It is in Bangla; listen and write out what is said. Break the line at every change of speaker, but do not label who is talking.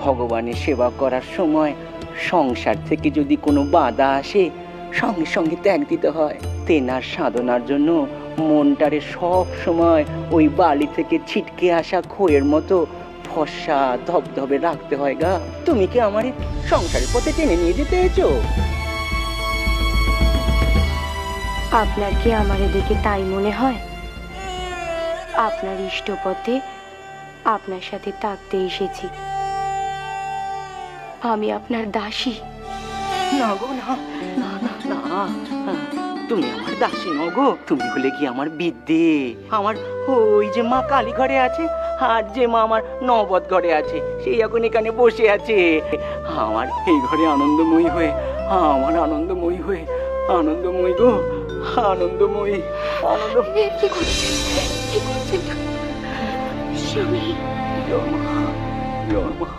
ভগবানের সেবা করার সময় সংসার থেকে যদি কোনো বাধা আসে সঙ্গে সঙ্গে ত্যাগ দিতে হয়। তেনার সাধনার জন্য মনটারে সব সময় ওই বালি থেকে ছিটকে আসা খইয়ের মতো ফর্সা ধবধবে রাখতে হয় গা। তুমি কি আমার সংসারের পথে টেনে নিয়ে যেতে এসো?
আপনার কি আমার এদিকে তাই মনে হয়? আপনার ইষ্টপথে আপনার সাথে থাকতে এসেছি। আমি আপনার দাসী।
না গো, না না না না, তুমি আমার দাসী নও গো, তুমি হলে কি আমার বিদ্যে। আমার ওই যে মা কালী ঘরে আছে আর যে মা আমার নবদ ঘরে আছে, সেই এখন এখানে বসে আছে। আমার এই ঘরে আনন্দময়ী হয়ে, আমার আনন্দময়ী হয়ে, আনন্দময়ী গো, আনন্দময়ী, আনন্দময়ী।
কি করছেন? কি করছেন স্বামী?
জয় মা, জয় মা।